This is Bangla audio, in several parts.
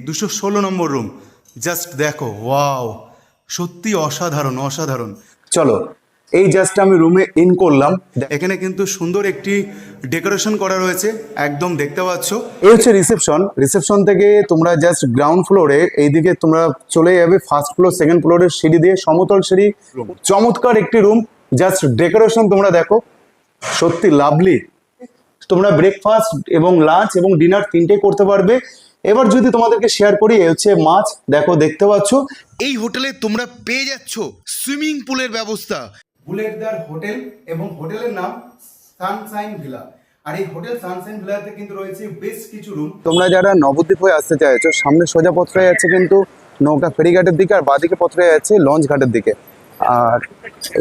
216 নম্বর রুম। জাস্ট দেখো, ওয়াও, সত্যি অসাধারণ অসাধারণ। চলো, এই জাস্ট আমি রুমে ইন করলাম। এখানে কিন্তু সুন্দর একটি ডেকোরেশন করা রয়েছে, একদম দেখতে পাচ্ছ। এই হচ্ছে রিসেপশন। রিসেপশন থেকে তোমরা জাস্ট গ্রাউন্ড ফ্লোরে এইদিকে তোমরা চলে যাবে ফার্স্ট ফ্লোর সেকেন্ড ফ্লোরের সিঁড়ি দিয়ে, সমতল সিঁড়ি। চমৎকার একটি রুম, জাস্ট ডেকোরেশন তোমরা দেখো, সত্যি লাভলি। তোমরা ব্রেকফাস্ট এবং লাঞ্চ এবং ডিনার তিনটেই করতে পারবে। এবার যদি তোমাদেরকে শেয়ার করি, এ হচ্ছে মাছ, দেখো দেখতে পাচ্ছ। এই হোটেলে তোমরা পেয়ে যাচ্ছ সুইমিং পুলের ব্যবস্থা। বুলেটদার হোটেল এবং হোটেলের নাম সানশাইন ভিলা। আর এই হোটেল সানশাইন ভিলাতে কিন্তু রয়েছে বেশ কিছু রুম। তোমরা যারা নবদ্বীপ হয়ে আসতে চাইছো, সামনে সোজা পথে যাচ্ছে কিন্তু নৌকা ফেরিঘাটের দিকে, আর বাঁদিকে পথে যাচ্ছে লঞ্চ ঘাটের দিকে। আর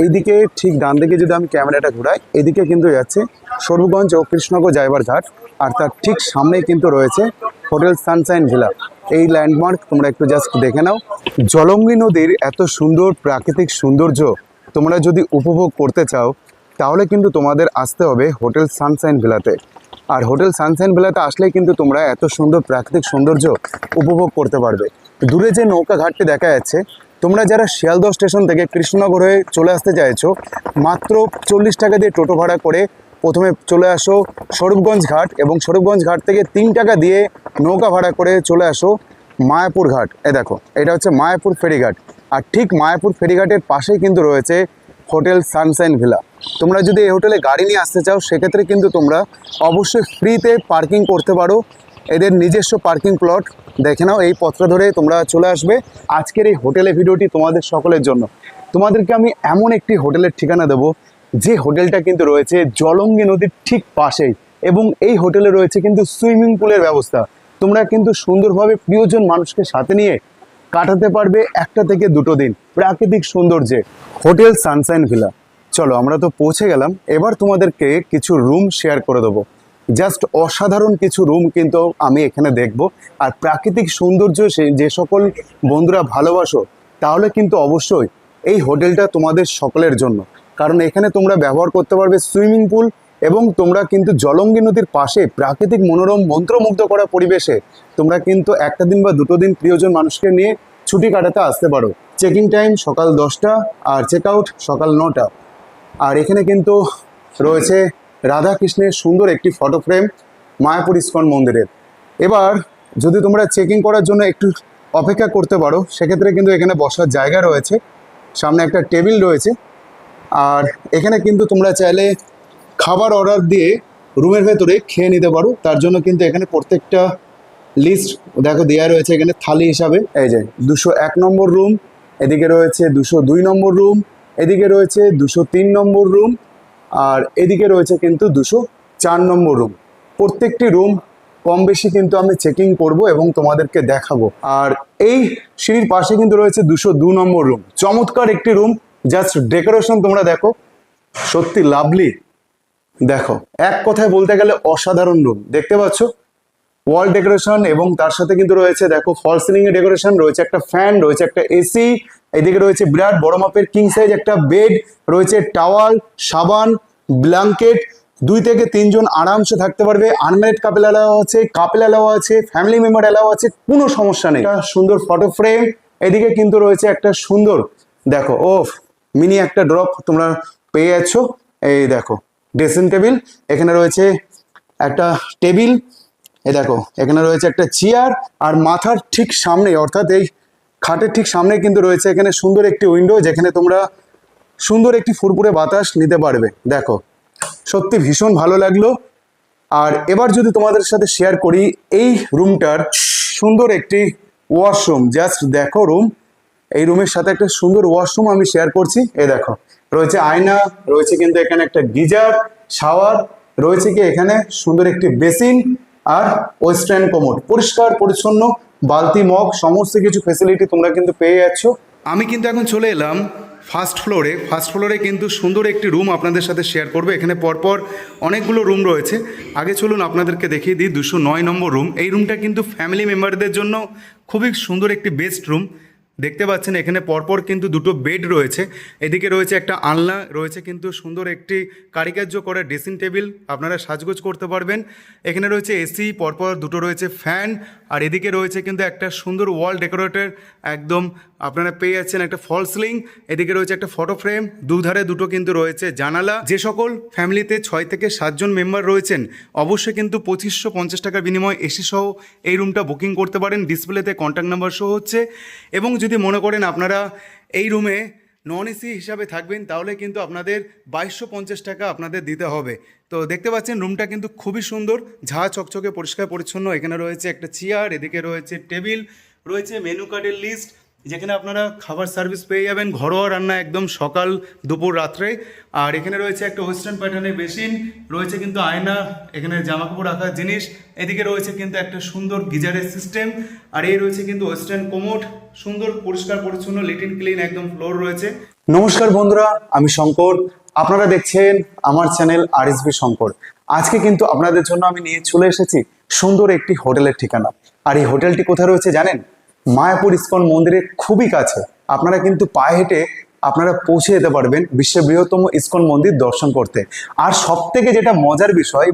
এইদিকে ঠিক ডান দিকে যদি আমি ক্যামেরাটা ঘুরাই, এদিকে কিন্তু যাচ্ছে স্বরূপগঞ্জ ও কৃষ্ণনগর যাইবার ঘাট। আর তার ঠিক সামনেই কিন্তু রয়েছে হোটেল সানশাইন ভিলা। এই ল্যান্ডমার্ক তোমরা একটু জাস্ট দেখে নাও। জলঙ্গি নদীর এত সুন্দর প্রাকৃতিক সৌন্দর্য তোমরা যদি উপভোগ করতে চাও, তাহলে কিন্তু তোমাদের আসতে হবে হোটেল সানশাইন ভিলাতে। আর হোটেল সানশাইন ভিলাতে আসলেই কিন্তু তোমরা এত সুন্দর প্রাকৃতিক সৌন্দর্য উপভোগ করতে পারবে। দূরে যে নৌকা ঘাটটি দেখা যাচ্ছে, তোমরা যারা শিয়ালদহ স্টেশন থেকে কৃষ্ণনগর হয়ে চলে আসতে চাইছো, মাত্র 40 টাকা দিয়ে টোটো ভাড়া করে প্রথমে চলে আসো স্বরূপগঞ্জ ঘাট, এবং স্বরূপগঞ্জ ঘাট থেকে 3 টাকা দিয়ে নৌকা ভাড়া করে চলে আসো মায়াপুর ঘাট। দেখো, এটা হচ্ছে মায়াপুর ফেরিঘাট। আর ঠিক মায়াপুর ফেরিঘাটের পাশেই কিন্তু রয়েছে হোটেল সানশাইন ভিলা। তোমরা যদি এই হোটেলে গাড়ি নিয়ে আসতে চাও, সেক্ষেত্রে কিন্তু তোমরা অবশ্যই ফ্রিতে পার্কিং করতে পারো। এদের নিজস্ব পার্কিং প্লট দেখে নাও, এই পথটা ধরে তোমরা চলে আসবে। আজকের এই হোটেলের ভিডিওটি তোমাদের সকলের জন্য। তোমাদেরকে আমি এমন একটি হোটেলের ঠিকানা দেবো, যে হোটেলটা কিন্তু রয়েছে জলঙ্গি নদীর ঠিক পাশেই, এবং এই হোটেলে রয়েছে কিন্তু সুইমিং পুলের ব্যবস্থা। তোমরা কিন্তু সুন্দরভাবে প্রিয়জন মানুষকে সাথে নিয়ে কাটাতে পারবে 1 থেকে 2 দিন প্রাকৃতিক সৌন্দর্যে। Hotel Sunshine villa. চলো, আমরা তো পৌঁছে গেলাম। এবার তোমাদেরকে কিছু রুম শেয়ার করে দেবো। জাস্ট অসাধারণ কিছু রুম কিন্তু আমি এখানে দেখব। আর প্রাকৃতিক সৌন্দর্য যে সকল বন্ধুরা ভালোবাসো, তাহলে কিন্তু অবশ্যই এই হোটেলটা তোমাদের সকলের জন্য। কারণ এখানে তোমরা ব্যবহার করতে পারবে সুইমিং পুল, এবং তোমরা কিন্তু জলঙ্গি নদীর পাশে প্রাকৃতিক মনোরম মন্ত্রমুগ্ধ করা পরিবেশে তোমরা কিন্তু 1 দিন বা 2 দিন প্রিয়জন মানুষকে নিয়ে ছুটি কাটাতে আসতে পারো। চেকিং টাইম সকাল 10টা আর চেক আউট সকাল 9টা। আর এখানে কিন্তু রয়েছে রাধা কৃষ্ণের সুন্দর একটি ফটো ফ্রেম মায়াপুর ইস্কন মন্দিরের। এবার যদি তোমরা চেকিং করার জন্য একটু অপেক্ষা করতে পারো, সেক্ষেত্রে কিন্তু এখানে বসার জায়গা রয়েছে, সামনে একটা টেবিল রয়েছে। আর এখানে কিন্তু তোমরা চাইলে খাবার অর্ডার দিয়ে রুমের ভেতরে খেয়ে নিতে পারো। তার জন্য কিন্তু এখানে প্রত্যেকটা লিস্ট দেখো দেওয়া রয়েছে এখানে থালি হিসাবে। এই যে 201 নম্বর রুম, এদিকে রয়েছে 202 নম্বর রুম, এদিকে রয়েছে 203 নম্বর রুম, আর এদিকে রয়েছে কিন্তু 204 নম্বর রুম। প্রত্যেকটি রুম কম বেশি কিন্তু আমি চেকিং করব এবং তোমাদেরকে দেখাবো। আর এই সিঁড়ির পাশে কিন্তু রয়েছে 202 নম্বর রুম। চমৎকার একটি রুম, জাস্ট ডেকোরেশন তোমরা দেখো, সত্যি লাভলি। দেখো, এক কথায় বলতে গেলে অসাধারণ রুম। দেখতে পাচ্ছ ওয়াল ডেকোরেশন, এবং তার সাথে কিন্তু রয়েছে দেখো ফল সিলিং এ ডেকোরেশন, রয়েছে একটা ফ্যান, রয়েছে একটা এসি, এদিকে রয়েছে বিরাট বড় মাপের কিং সাইজ একটা বেড, রয়েছে টাওয়াল, সাবান, ব্ল্যাঙ্কেট। 2 থেকে 3 জন আরামসে থাকতে পারবে। আনম্যারিড কাপল অ্যালাও আছে, কাপল অ্যালাও আছে, ফ্যামিলি মেম্বার অ্যালাও আছে, কোনো সমস্যা নেই। একটা সুন্দর ফটো ফ্রেম, এদিকে কিন্তু রয়েছে একটা সুন্দর দেখো মিনি একটা ড্রপ তোমরা পেয়ে যাচ্ছ। এই দেখো ড্রেসিং টেবিল, এখানে রয়েছে একটা টেবিল, এই দেখো এখানে রয়েছে একটা চেয়ার, আর মাথার ঠিক সামনে অর্থাৎ এই খাটের ঠিক সামনে কিন্তু রয়েছে এখানে সুন্দর একটি উইন্ডো, যেখানে তোমরা সুন্দর একটি ফুরফুরে বাতাস নিতে পারবে। দেখো, সত্যি ভীষণ ভালো লাগলো। আর এবার যদি তোমাদের সাথে শেয়ার করি এই রুমটার সুন্দর একটি ওয়াশরুম। জাস্ট দেখো রুম, এই রুমের সাথে একটা সুন্দর ওয়াশরুম আমি শেয়ার করছি। এই দেখো রয়েছে আয়না, রয়েছে কিন্তু এখানে একটা গিজার, শাওয়ার, রয়েছে কি এখানে সুন্দর একটি বেসিন, আর ওয়েস্টার্ন কমোড, পরিষ্কার পরিচ্ছন্ন বালতি মগ, সমস্ত কিছু ফেসিলিটি তোমরা কিন্তু পেয়ে যাচ্ছ। আমি কিন্তু এখন চলে এলাম ফার্স্ট ফ্লোরে। ফার্স্ট ফ্লোরে কিন্তু সুন্দর একটি রুম আপনাদের সাথে শেয়ার করবে। এখানে পরপর অনেকগুলো রুম রয়েছে। আগে চলুন আপনাদেরকে দেখিয়ে দিই 209 নম্বর রুম। এই রুমটা কিন্তু ফ্যামিলি মেম্বারদের জন্য খুবই সুন্দর একটি বেস্ট রুম। দেখতে পাচ্ছেন এখানে পরপর কিন্তু 2টো বেড রয়েছে, এদিকে রয়েছে একটা আলনা, রয়েছে কিন্তু সুন্দর একটি কারিকার্য করা ড্রেসিং টেবিল, আপনারা সাজগোজ করতে পারবেন। এখানে রয়েছে এসি, পরপর 2টো রয়েছে ফ্যান, আর এদিকে রয়েছে কিন্তু একটা সুন্দর ওয়াল ডেকোরেটের একদম আপনারা পেয়ে যাচ্ছেন একটা ফল সিলিং। এদিকে রয়েছে একটা ফটো ফ্রেম, দুধারে দুটো কিন্তু রয়েছে জানালা। যে সকল ফ্যামিলিতে 6 থেকে 7 জন মেম্বার রয়েছেন অবশ্যই কিন্তু 2550 টাকার বিনিময়ে এসি সহ এই রুমটা বুকিং করতে পারেন। ডিসপ্লেতে কন্ট্যাক্ট নাম্বার শো হচ্ছে। এবং যদি মনে করেন আপনারা এই রুমে নন এসি হিসাবে থাকবেন তাহলে কিন্তু আপনাদের 2250 টাকা আপনাদের দিতে হবে। তো দেখতে পাচ্ছেন রুমটা কিন্তু খুবই সুন্দর, ঝা চকচকে পরিষ্কার পরিচ্ছন্ন। এখানে রয়েছে একটা চেয়ার, এদিকে রয়েছে টেবিল, রয়েছে মেনু কার্ডের লিস্ট, যেখানে আপনারা খাবার সার্ভিস পেয়ে যাবেন, ঘরোয়া রান্না একদম সকাল দুপুর রাত্রে। আর এখানে রয়েছে একটা ওয়েস্টার্ন প্যাটার্নের বেসিন, রয়েছে কিন্তু আয়না, এখানে জামাকাপড় রাখার জিনিস। এদিকে রয়েছে কিন্তু একটা সুন্দর গিজারের সিস্টেম। আর এই রয়েছে কিন্তু ওয়েস্টার্ন কোমোড, সুন্দর পরিষ্কার পরিচ্ছন্ন লিটিন ক্লিন একদম ফ্লোর রয়েছে। নমস্কার বন্ধুরা, আমি শঙ্কর, আপনারা দেখছেন আমার চ্যানেল আরএসবি শঙ্কর। আজকে কিন্তু আপনাদের জন্য আমি নিয়ে চলে এসেছি সুন্দর একটি হোটেলের ঠিকানা। আর এই হোটেলটি কোথায় রয়েছে জানেন? মায়াপুর ইস্কন মন্দিরের খুবই কাছে। আপনারা কিন্তু পায়ে হেঁটে আপনারা পৌঁছে যেতে পারবেন বিশ্বের বৃহত্তম ইস্কন মন্দির দর্শন করতে। আর সব থেকে যেটা মজার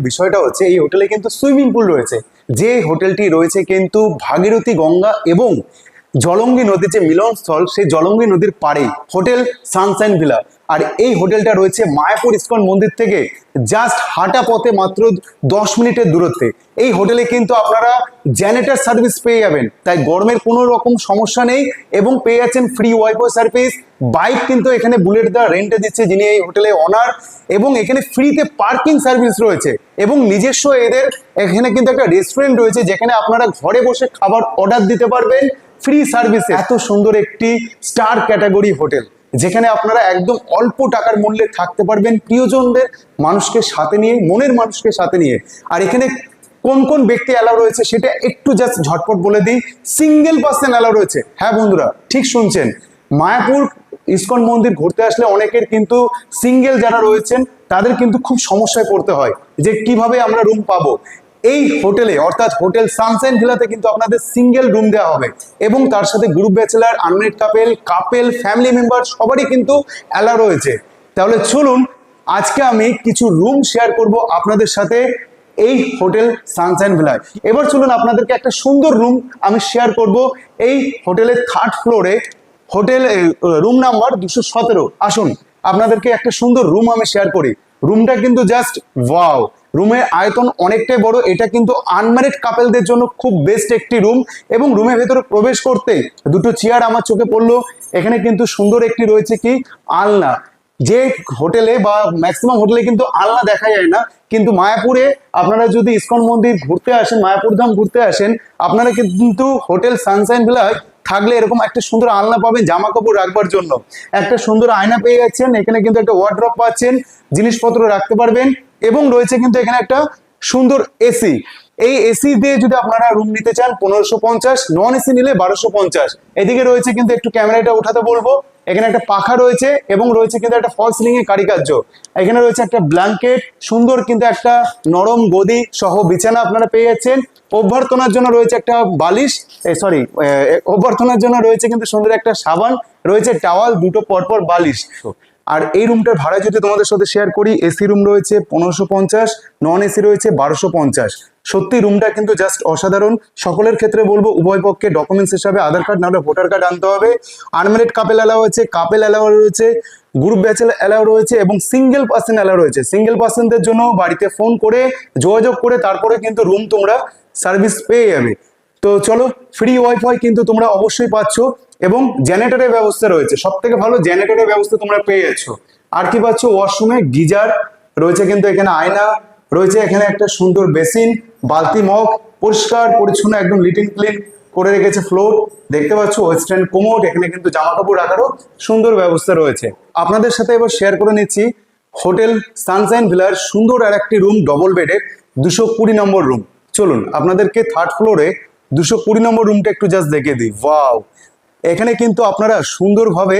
বিষয়টা হচ্ছে এই হোটেলে কিন্তু সুইমিং পুল রয়েছে। যে হোটেলটি রয়েছে কিন্তু ভাগীরথী গঙ্গা এবং জলঙ্গি নদীর যে মিলনস্থল, সেই জলঙ্গি নদীর পাড়ে হোটেল সানশাইন ভিলা। আর এই হোটেলটা রয়েছে মায়াপুর ইস্কন মন্দির থেকে জাস্ট হাঁটা পথে মাত্র 10 মিনিটের দূরত্বে। এই হোটেলে কিন্তু আপনারা জেনারেটর সার্ভিস পেয়ে যাবেন, তাই গরমের কোনো রকম সমস্যা নেই। এবং পেয়ে যাচ্ছেন ফ্রি ওয়াইফাই সার্ভিস। বাইক কিন্তু এখানে বুলেট দ্বারা রেন্টে দিচ্ছে যিনি এই হোটেলে অনার। এবং এখানে ফ্রিতে পার্কিং সার্ভিস রয়েছে এবং নিজস্ব এদের এখানে কিন্তু একটা রেস্টুরেন্ট রয়েছে যেখানে আপনারা ঘরে বসে খাবার অর্ডার দিতে পারবেন ফ্রি সার্ভিসে। এত সুন্দর একটি স্টার ক্যাটাগরি হোটেল যেখানে আপনারা একদম অল্প টাকার মূল্যে থাকতে পারবেন প্রিয়জনদের মানুষকে সাথে নিয়ে, মনের মানুষকে সাথে নিয়ে। আর এখানে কোন কোন ব্যক্তি অ্যালাউ রয়েছে সেটা একটু জাস্ট ঝটপট বলে দিই। সিঙ্গেল পার্সন অ্যালাউ রয়েছে। হ্যাঁ বন্ধুরা, ঠিক শুনছেন, মায়াপুর ইস্কন মন্দির ঘুরতে আসলে অনেকের কিন্তু সিঙ্গেল যারা রয়েছেন তাদের কিন্তু খুব সমস্যায় পড়তে হয় যে কিভাবে আমরা রুম পাবো। এই হোটেলে অর্থাৎ হোটেল সানশাইন ভিলাতে কিন্তু আপনাদের সিঙ্গেল রুম দেওয়া হবে এবং তার সাথে group bachelor, unmarried couple, family member সবারই কিন্তু অ্যালাউ রয়েছে। তাহলে চলুন আজকে আমি কিছু রুম শেয়ার করব আপনাদের সাথে এই হোটেল সানশাইন ভিলায়। এবার চলুন আপনাদেরকে একটা সুন্দর রুম আমি শেয়ার করব এই হোটেলের 3rd ফ্লোরে, হোটেল রুম নাম্বার 217। আসুন আপনাদেরকে একটা সুন্দর রুম আমি শেয়ার করি। রুমটা কিন্তু জাস্ট ওয়াও, রুমের আয়তন অনেকটাই বড়। এটা কিন্তু আনম্যারিড কাপেলদের জন্য খুব বেস্ট একটি রুম। এবং রুমের ভেতরে প্রবেশ করতে দুটো চেয়ার আমার চোখে পড়লো। এখানে কিন্তু সুন্দর একটি রয়েছে কি আলনা, যে হোটেলে বা ম্যাক্সিমাম হোটেলে কিন্তু আলনা দেখা যায় না, কিন্তু মায়াপুরে আপনারা যদি ইস্কন মন্দির ঘুরতে আসেন, মায়াপুর ধাম ঘুরতে আসেন, আপনারা কিন্তু হোটেল সানশাইন ভিলায় থাকলে এরকম একটা সুন্দর আলনা পাবেন জামা কাপড় রাখবার জন্য। একটা সুন্দর আয়না পেয়ে যাচ্ছেন, এখানে কিন্তু একটা ওয়ার্ড্রপ পাচ্ছেন, জিনিসপত্র রাখতে পারবেন। এবং রয়েছে কিন্তু এখানে একটা সুন্দর এসি। এই এসি দিয়ে যদি আপনারা রুম নিতে চান 1550, নন এসি নিলে 1250। এদিকে রয়েছে কিন্তু একটু ক্যামেরাটা উঠাতে বলবো, এখানে একটা পাখা রয়েছে এবং রয়েছে কিন্তু একটা ফল সিলিং এর কারুকার্য। এখানে রয়েছে একটা ব্ল্যাঙ্কেট, সুন্দর কিন্তু একটা নরম গদি সহ বিছানা আপনারা পেয়ে যাচ্ছেন। অভ্যর্থনার জন্য রয়েছে একটা বালিশ, অভ্যর্থনার জন্য রয়েছে কিন্তু সুন্দর একটা সাবান, রয়েছে টাওয়াল, দুটো পরপর বালিশ। আর এই রুমটার ভাড়া যদি তোমাদের সাথে শেয়ার করি, এসি রুম রয়েছে 1550, নন এসি রয়েছে 1250। সত্যি রুমটা কিন্তু জাস্ট অসাধারণ। সকলের ক্ষেত্রে বলবো উভয় পক্ষে ডকুমেন্টস হিসাবে আধার কার্ড নাহলে ভোটার কার্ড আনতে হবে। আনম্যারিড কাপেল অ্যালাউ রয়েছে, কাপেল অ্যালাউ রয়েছে, গ্রুপ ব্যাচেলার অ্যালাউ রয়েছে এবং সিঙ্গেল পার্সন অ্যালাউ রয়েছে। সিঙ্গেল পার্সনদের জন্য বাড়িতে ফোন করে যোগাযোগ করে তারপরে কিন্তু রুম তোমরা সার্ভিস পেয়ে যাবে। তো চলো, ফ্রি ওয়াইফাই কিন্তু তোমরা অবশ্যই পাচ্ছ এবং জেনারেটরের ব্যবস্থা রয়েছে। সব থেকে ভালো জেনারেটরের ব্যবস্থা তোমরা পেয়ে যাচ্ছ। আর কি পাচ্ছ? ওয়াশরুমে গিজার রয়েছে, কিন্তু এখানে আয়না রয়েছে, এখানে একটা সুন্দর বেসিন, বালতি মগ, পরিষ্কার পরিচ্ছন্ন একদম লিটিন ক্লিন করে রেখেছে ফ্লোর। দেখতে পাচ্ছ ওয়েস্টার্ন কোমোড, এখানে কিন্তু জামা কাপড় রাখারও সুন্দর ব্যবস্থা রয়েছে। আপনাদের সাথে এবার শেয়ার করে নিচ্ছি হোটেল সানশাইন ভিলার সুন্দর আর একটি রুম, ডবল বেডের 220 নম্বর রুম। চলুন আপনাদেরকে 3rd ফ্লোরে 220 নম্বর রুমটা একটু জাস্ট দেখে দিই। ওয়াও, এখানে কিন্তু আপনারা সুন্দরভাবে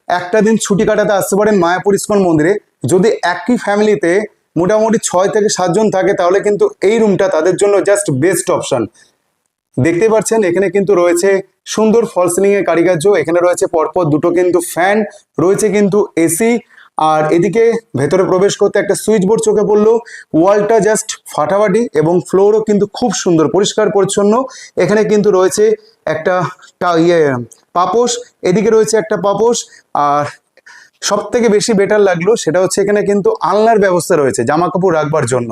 একটা দিন ছুটি কাটাতে আসতে পারেন মায়াপুর ইস্কন মন্দিরে। যদি একই ফ্যামিলিতে মোটামুটি 6 থেকে 7 জন থাকে তাহলে কিন্তু এই রুমটা তাদের জন্য জাস্ট বেস্ট অপশন। দেখতে পাচ্ছেন এখানে কিন্তু রয়েছে সুন্দর ফল সিলিং এর কারুকার্য, এখানে রয়েছে পরপর দুটো কিন্তু ফ্যান, রয়েছে কিন্তু এসি। আর এদিকে ভেতরে প্রবেশ করতে একটা সুইচ বোর্ড চোখে পড়লো, ওয়ালটা জাস্ট ফাটাফাটি এবং ফ্লোরও কিন্তু খুব সুন্দর পরিষ্কার পরিচ্ছন্ন। এখানে কিন্তু রয়েছে একটা পাপোশ, এদিকে রয়েছে একটা পাপোশ। আর সব থেকে বেশি বেটার লাগলো সেটা হচ্ছে এখানে কিন্তু আলনার ব্যবস্থা রয়েছে জামা কাপড় রাখবার জন্য।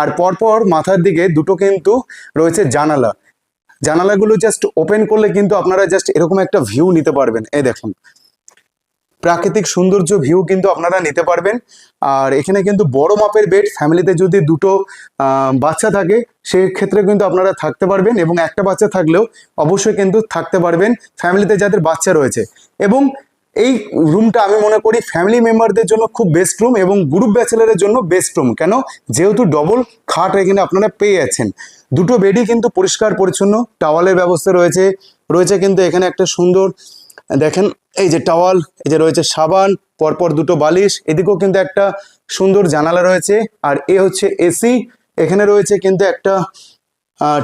আর পরপর মাথার দিকে দুটো কিন্তু রয়েছে জানালা, জানালাগুলো জাস্ট ওপেন করলে কিন্তু আপনারা জাস্ট এরকম একটা ভিউ নিতে পারবেন। এই দেখুন প্রাকৃতিক সৌন্দর্য ভিউ কিন্তু আপনারা নিতে পারবেন। আর এখানে কিন্তু বড় মাপের বেড, ফ্যামিলিতে যদি দুটো বাচ্চা থাকে সেক্ষেত্রে কিন্তু আপনারা থাকতে পারবেন, এবং একটা বাচ্চা থাকলেও অবশ্যই কিন্তু থাকতে পারবেন ফ্যামিলিতে যাদের বাচ্চা রয়েছে। এবং এই রুমটা আমি মনে করি ফ্যামিলি মেম্বারদের জন্য খুব বেস্ট রুম এবং গ্রুপ ব্যাচেলারের জন্য বেস্ট রুম। কেন? যেহেতু ডবল খাট এখানে আপনারা পেয়ে যাচ্ছেন, দুটো বেডই কিন্তু পরিষ্কার পরিচ্ছন্ন, টাওয়ালের ব্যবস্থা রয়েছে। রয়েছে কিন্তু এখানে একটা সুন্দর দেখেন এই যে টাওয়াল, এই যে রয়েছে সাবান, পরপর দুটো বালিশ, এদিকেও কিন্তু একটা সুন্দর জানালা রয়েছে। আর এ হচ্ছে এসি, এখানে রয়েছে কিন্তু একটা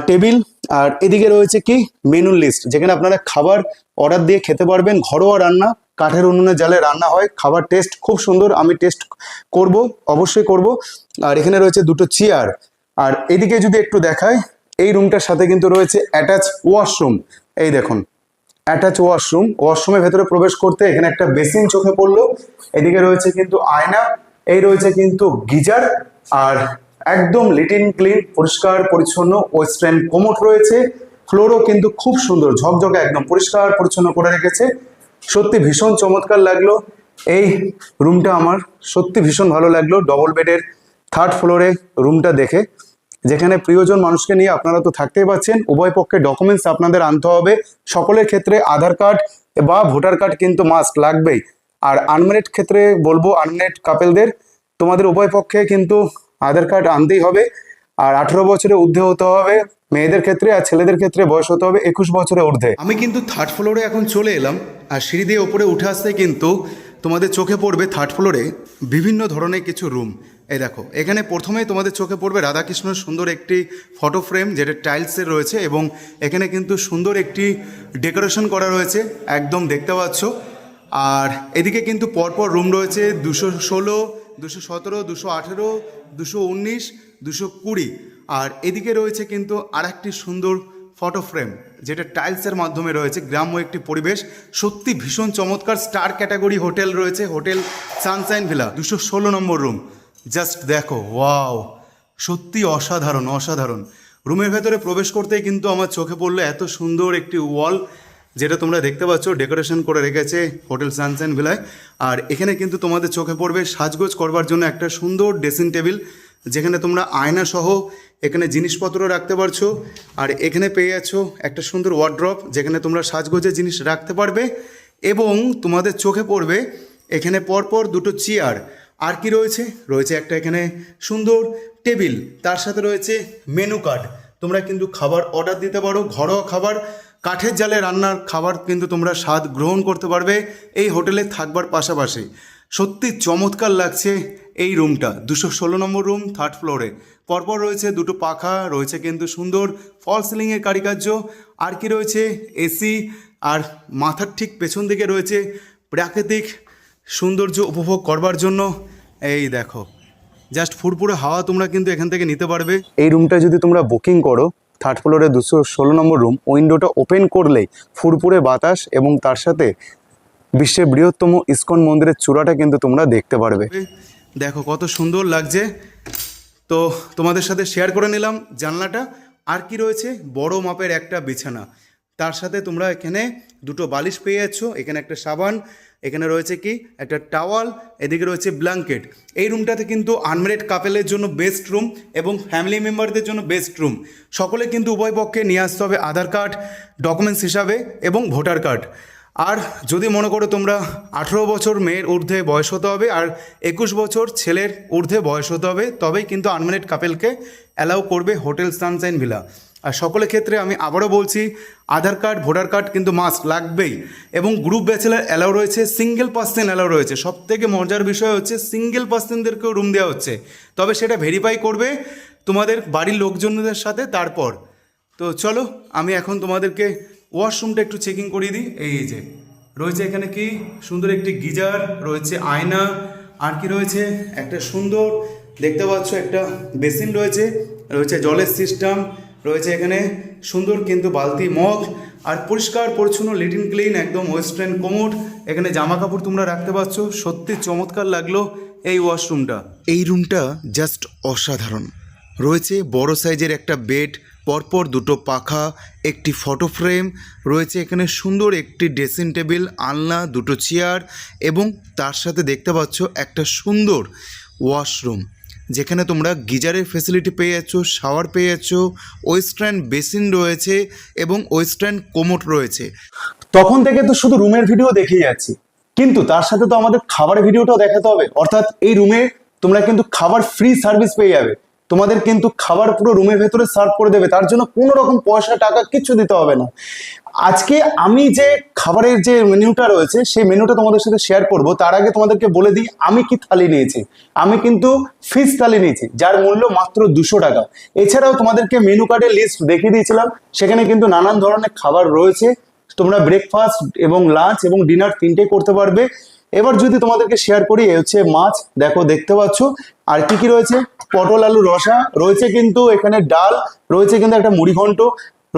টেবিল। আর এদিকে রয়েছে কি মেনু লিস্ট, যেখানে আপনারা খাবার অর্ডার দিয়ে খেতে পারবেন। ঘরোয়া রান্না, কাঠের উনুনে জালে রান্না হয়, খাবার টেস্ট খুব সুন্দর, আমি টেস্ট করব, অবশ্যই করব। আর এখানে রয়েছে দুটো চেয়ার। আর এদিকে যদি একটু দেখায়, এই রুমটার সাথে কিন্তু রয়েছে অ্যাটাচ ওয়াশরুম। এই দেখুন অ্যাটাচ ওয়াশরুম, ওয়াশরুমের ভেতরে প্রবেশ করতে এখানে একটা বেসিন চোখে পড়লো, এদিকে রয়েছে কিন্তু আয়না, এই রয়েছে কিন্তু গিজার। আর একদম লিটিন ক্লিন পরিষ্কার পরিচ্ছন্ন ওয়েস্টার্ন কোমোড রয়েছে। ফ্লোরও কিন্তু খুব সুন্দর ঝকঝকে একদম পরিষ্কার পরিচ্ছন্ন করে রেখেছে। সত্যি ভীষণ চমৎকার লাগলো এই রুমটা, আমার সত্যি ভীষণ ভালো লাগলো ডবল বেডের থার্ড ফ্লোরে রুমটা দেখে। যেখানে প্রিয়জন মানুষকে নিয়ে আপনারা তো থাকতেই পাচ্ছেন, উভয় পক্ষে ডকুমেন্টস আপনাদের আনতে হবে। সকলের ক্ষেত্রে আধার কার্ড বা ভোটার কার্ড কিন্তু মাস্ট লাগবেই। আর আনম্যারিড ক্ষেত্রে বলবো, আনম্যারিড কাপেলদের তোমাদের উভয় পক্ষে কিন্তু আধার কার্ড আনতেই হবে। আর 18 বছরের ঊর্ধ্বে হতে হবে মেয়েদের ক্ষেত্রে, আর ছেলেদের ক্ষেত্রে বয়স হতে হবে 21 বছরের ঊর্ধ্বে। আমি কিন্তু থার্ড ফ্লোরে এখন চলে এলাম, আর সিঁড়ি দিয়ে ওপরে উঠে আসতে কিন্তু তোমাদের চোখে পড়বে থার্ড ফ্লোরে বিভিন্ন ধরনের কিছু রুম। এই দেখো এখানে প্রথমেই তোমাদের চোখে পড়বে রাধাকৃষ্ণর সুন্দর একটি ফটো ফ্রেম, যেটা টাইলসের রয়েছে, এবং এখানে কিন্তু সুন্দর একটি ডেকোরেশন করা রয়েছে একদম দেখতে পাচ্ছ। আর এদিকে কিন্তু পরপর রুম রয়েছে 216, 217, 218, 219, 220। আর এদিকে রয়েছে কিন্তু আর একটি সুন্দর ফটো ফ্রেম, যেটা টাইলসের মাধ্যমে রয়েছে। গ্রাম্য একটি পরিবেশ, সত্যি ভীষণ চমৎকার। স্টার ক্যাটাগরি হোটেল রয়েছে, হোটেল সানশাইন ভিলা, 216 নম্বর রুম। জাস্ট দেখো, ওয়াও, সত্যি অসাধারণ অসাধারণ। রুমের ভেতরে প্রবেশ করতেই কিন্তু আমার চোখে পড়লো এত সুন্দর একটি ওয়াল, যেটা তোমরা দেখতে পাচ্ছ ডেকোরেশন করে রেখেছে হোটেল সানশাইন ভিলায়। আর এখানে কিন্তু তোমাদের চোখে পড়বে সাজগোজ করবার জন্য একটা সুন্দর ড্রেসিং টেবিল, যেখানে তোমরা আয়না সহ এখানে জিনিসপত্র রাখতে পারছো। আর এখানে পেয়ে যাচ্ছ একটা সুন্দর ওয়ার্ড্রপ, যেখানে তোমরা সাজগোজের জিনিস রাখতে পারবে। এবং তোমাদের চোখে পড়বে এখানে পরপর দুটো চেয়ার। আর কি রয়েছে? রয়েছে একটা এখানে সুন্দর টেবিল, তার সাথে রয়েছে মেনু কার্ড। তোমরা কিন্তু খাবার অর্ডার দিতে পারো, ঘরোয়া খাবার, কাঠের জালে রান্নার খাবার কিন্তু তোমরা স্বাদ গ্রহণ করতে পারবে এই হোটেলে থাকবার পাশাপাশি। সত্যি চমৎকার লাগছে এই রুমটা, 216 নম্বর রুম থার্ড ফ্লোরে। পরপর রয়েছে দুটো পাখা, রয়েছে কিন্তু সুন্দর ফল সিলিংয়ের কারুকার্য। আর কি রয়েছে? এসি। আর মাথার ঠিক পেছন দিকে রয়েছে প্রাকৃতিক সৌন্দর্য উপভোগ করবার জন্য এই দেখো জাস্ট ফুরফুরে হাওয়া তোমরা কিন্তু এখান থেকে নিতে পারবে। এই রুমটা যদি তোমরা বুকিং করো, থার্ড ফ্লোরে 216 নম্বর রুম, উইন্ডোটা ওপেন করলেই ফুরফুরে বাতাস এবং তার সাথে বিশ্বের বৃহত্তম ইস্কন মন্দিরের চূড়াটা কিন্তু তোমরা দেখতে পারবে। দেখো কত সুন্দর লাগছে। তো তোমাদের সাথে শেয়ার করে নিলাম জানলাটা। আর কি রয়েছে? বড় মাপের একটা বিছানা, তার সাথে তোমরা এখানে দুটো বালিশ পেয়ে যাচ্ছ, এখানে একটা সাবান, এখানে রয়েছে কি একটা টাওয়াল, এদিকে রয়েছে ব্ল্যাঙ্কেট। এই রুমটাতে কিন্তু আনম্যারিড কাপেলের জন্য বেস্ট রুম এবং ফ্যামিলি মেম্বারদের জন্য বেস্ট রুম। সকলে কিন্তু উভয় পক্ষে নিয়ে আসতে হবে আধার কার্ড ডকুমেন্টস হিসাবে এবং ভোটার কার্ড। আর যদি মনে করো তোমরা 18 বছর মেয়ের ঊর্ধ্বে বয়স হতে হবে আর 21 বছর ছেলের ঊর্ধ্বে বয়স হতে হবে, তবেই কিন্তু আনম্যারিড কাপেলকে অ্যালাউ করবে হোটেল সানশাইন ভিলা। আর সকলের ক্ষেত্রে আমি আবারও বলছি, আধার কার্ড ভোটার কার্ড কিন্তু মাস্ট লাগবেই। এবং গ্রুপ ব্যাচেলার অ্যালাউ রয়েছে, সিঙ্গেল পার্সন অ্যালাউ রয়েছে। সবথেকে মজার বিষয় হচ্ছে সিঙ্গেল পার্সনদেরকেও রুম দেওয়া হচ্ছে, তবে সেটা ভেরিফাই করবে তোমাদের বাড়ির লোকজনদের সাথে তারপর। তো চলো আমি এখন তোমাদেরকে ওয়াশরুমটা একটু চেকিং করিয়ে দিই। এই যে রয়েছে এখানে কি সুন্দর একটি গিজার, রয়েছে আয়না, আর কি রয়েছে, একটা সুন্দর দেখতে পাচ্ছ একটা বেসিন রয়েছে, রয়েছে জলের সিস্টেম, রয়েছে এখানে সুন্দর কিন্তু বালতি মগ, আর পরিষ্কার পরিচ্ছন্ন লিটিন ক্লিন একদম ওয়েস্টার্ন কোমোড। এখানে জামা কাপড় তোমরা রাখতে পারছো। সত্যি চমৎকার লাগলো এই ওয়াশরুমটা। এই রুমটা জাস্ট অসাধারণ। রয়েছে বড় সাইজের একটা বেড, পরপর দুটো পাখা, একটি ফটো ফ্রেম, রয়েছে এখানে সুন্দর একটি ড্রেসিং টেবিল, আলনা, দুটো চেয়ার, এবং তার সাথে দেখতে পাচ্ছ একটা সুন্দর ওয়াশরুম, যেখানে তোমরা গিজারের ফেসিলিটি পেয়ে যাচ্ছ, শাওয়ার পেয়ে যাচ্ছ, ওয়েস্টার্ন বেসিন রয়েছে এবং ওয়েস্টার্ন কোমোড রয়েছে। তখন থেকে তো শুধু রুমের ভিডিও দেখেই যাচ্ছি, কিন্তু তার সাথে তো আমাদের খাবারের ভিডিওটাও দেখাতে হবে। অর্থাৎ এই রুমে তোমরা কিন্তু খাবার ফ্রি সার্ভিস পেয়ে যাবে। তোমাদের কিন্তু খাবার পুরো রুমের ভেতরে সার্ভ করে দেবে, তার জন্য কোনো রকম পয়সা টাকা কিচ্ছু দিতে হবে না। আজকে আমি যে খাবারের যে মেনুটা রয়েছে সেই মেনুটা তোমাদের সাথে শেয়ার করব। তার আগে তোমাদেরকে বলে দিই আমি কি থালি নিয়েছি। আমি কিন্তু ফিশ থালি নিয়েছি, যার মূল্য মাত্র 200 টাকা। এছাড়াও তোমাদেরকে মেনু কার্ডের লিস্ট দেখিয়ে দিয়েছিলাম, সেখানে কিন্তু নানান ধরনের খাবার রয়েছে। তোমরা ব্রেকফাস্ট এবং লাঞ্চ এবং ডিনার তিনটেই করতে পারবে। এবার যদি তোমাদেরকে শেয়ার করি, এ হচ্ছে মাছ, দেখো দেখতে পাচ্ছ। আর কি কি রয়েছে, পটল আলু রসা রয়েছে, কিন্তু এখানে ডাল রয়েছে, কিন্তু একটা মুড়ি ঘন্ট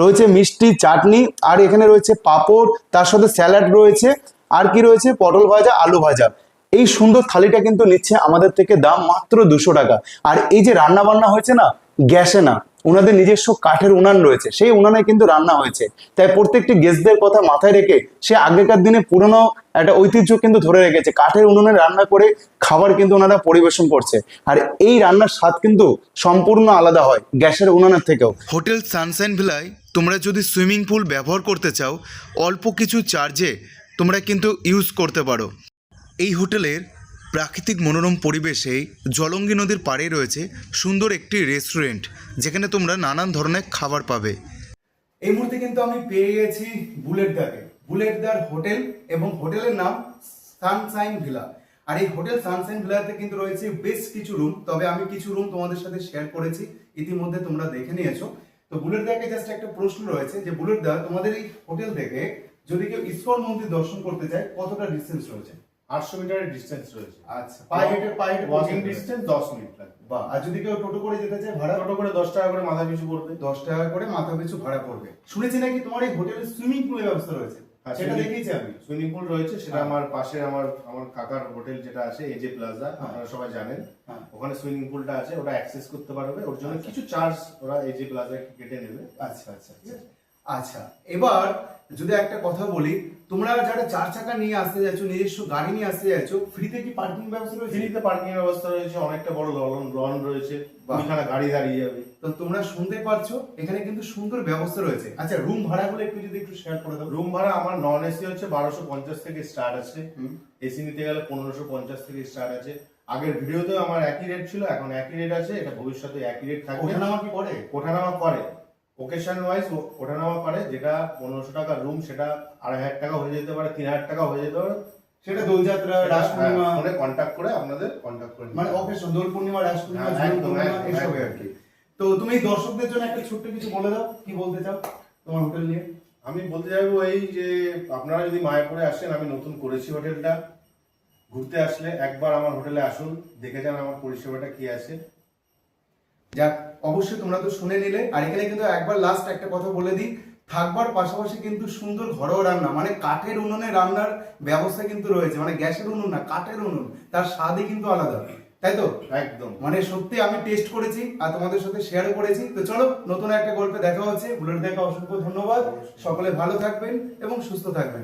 রয়েছে, মিষ্টি চাটনি, আর এখানে রয়েছে পাঁপড়, তার সাথে স্যালাড রয়েছে, আর কি রয়েছে পটল ভাজা, আলু ভাজা। এই সুন্দর থালিটা কিন্তু নিচ্ছে আমাদের থেকে দাম মাত্র 200 টাকা। আর এই যে রান্না বান্না হয়েছে না, গ্যাসে না, ওনাদের নিজস্ব কাঠের উনান রয়েছে, সেই উনানে কিন্তু রান্না হয়েছে। তাই প্রত্যেকটি গেস্টদের কথা মাথায় রেখে সে আগেকার দিনে পুরনো একটা ঐতিহ্য কিন্তু ধরে রেখেছে, কাঠের উনুনে রান্না করে খাবার কিন্তু ওনারা পরিবেশন করছে। আর এই রান্নার স্বাদ কিন্তু সম্পূর্ণ আলাদা হয় গ্যাসের উনানের থেকেও। হোটেল সানশাইন ভিলায় তোমরা যদি সুইমিং পুল ব্যবহার করতে চাও, অল্প কিছু চার্জে তোমরা কিন্তু ইউজ করতে পারো। এই হোটেলের প্রাকৃতিক মনোরম পরিবেশে জলঙ্গি নদীর পাড়ে রয়েছে সুন্দর একটি রেস্টুরেন্ট, যেখানে তোমরা নানান ধরনের খাবার পাবে। এই মুহূর্তে কিন্তু আমি পেয়ে গেছি বুলেটদার হোটেল, এবং হোটেলের নাম সানশাইন ভিলা। আর এই হোটেল সানশাইন ভিলাতে কিন্তু রয়েছে বেশ কিছু রুম, তবে আমি কিছু রুম তোমাদের সাথে শেয়ার করেছি, ইতিমধ্যে তোমরা দেখে নিয়েছো। তো বুলেটদাকে জাস্ট একটা প্রশ্ন রয়েছে যে বুলেটদা, তোমাদের এই হোটেল থেকে যদি কেউ ইস্কন মন্দির দর্শন করতে চায় কতটা ডিস্টেন্স রয়েছে? 800 মিটারের ডিসটেন্স রয়েছে। আচ্ছা, পায়ে হেঁটে ওয়াকিং ডিসটেন্স 10 মিনিট লাগবে। বা আর যদি কেউ টোটো করে যেতে চায়, ভাড়া? টোটো করে 10 টাকা করে মাথা পিছু পড়বে। 10 টাকা করে মাথা পিছু ভাড়া পড়বে। শুনেছি নাকি তোমার এই হোটেলে সুইমিং পুলের ব্যবস্থা রয়েছে, সেটা দেখেইছি আমি। সুইমিং পুল রয়েছে, সেটা আমার পাশে আমার কাকার হোটেল যেটা আছে এজে প্লাজা, আপনারা সবাই জানেন, ওখানে সুইমিং পুলটা আছে, ওটা অ্যাক্সেস করতে পারবে। ওর জন্য কিছু চার্জ ওরা এজে প্লাজা কেটে নেবে। আচ্ছা আচ্ছা আচ্ছা। এবার যদি একটা কথা বলি, তোমরা যারা 4 চাকা নিয়ে আসতে যাচ্ছ, নিজস্ব গাড়ি নিয়ে আসতে যাচ্ছ, ফ্রিতে কি পার্কিং ব্যবস্থা রয়েছে? ফ্রিতে পার্কিং এর ব্যবস্থা রয়েছে, অনেকটা বড় লন রয়েছে, ওখানে গাড়ি দাঁড়িয়ে যাবে। তো তোমরা শুনতে পারছো, এখানে কিন্তু সুন্দর ব্যবস্থা রয়েছে। আচ্ছা, রুম ভাড়াগুলো একটু শেয়ার করে দাও। রুম ভাড়া আমার নন এসি হচ্ছে 1250 থেকে স্টার্ট আছে, এসি নিতে গেলে 1550 থেকে স্টার্ট আছে। আগের ভিডিওতে আমার একই রেট ছিল, এখন একই রেট আছে, এটা ভবিষ্যতে একই রেট থাকবে। ওঠানামা কি করে? ওঠানামা করে, ওকেশন ওয়াইজ ওঠানামা করে। যেটা 1500 টাকার রুম, সেটা 2500 টাকা হয়ে যেতে পারে, 3000 টাকা হয়ে যেতে পারে। সেটা দোলযাত্রা, রাস পূর্ণিমা ফোনে কন্টাক্ট করে আপনাদের কন্টাক্ট করে, মানে অকেশন, দোল পূর্ণিমা, রাস পূর্ণিমা, এসবে আর কি। তো তুমি দর্শকদের জন্য একটা ছোট্ট কিছু বলে দাও, কি বলতে চাও তোমার হোটেল নিয়ে? আমি বলতে চাইবো এই যে আপনারা যদি মায়াপুরে আসেন, আমি নতুন করেছি হোটেলটা, ঘুরতে আসলে একবার আমার হোটেলে আসুন, দেখে যান আমার পরিষেবাটা কি আছে। যাক, অবশ্যই তোমরা তো শুনে নিলে। আর এখানে কিন্তু একবার লাস্ট একটা কথা বলে দিই, থাকবার পাশাপাশি কিন্তু সুন্দর ঘরোয়া রান্না, মানে কাঠের উনুনে রান্নার ব্যবস্থা কিন্তু রয়েছে, মানে গ্যাসের উনুন না, কাঠের উনুন, তার স্বাদই কিন্তু আলাদা, তাই তো? একদম, মানে সত্যি আমি টেস্ট করেছি আর তোমাদের সাথে শেয়ারও করেছি। তো চলো, নতুন একটা গল্পে দেখা হচ্ছে। বুলেট দেখা অসংখ্য ধন্যবাদ। সকলে ভালো থাকবেন এবং সুস্থ থাকবেন।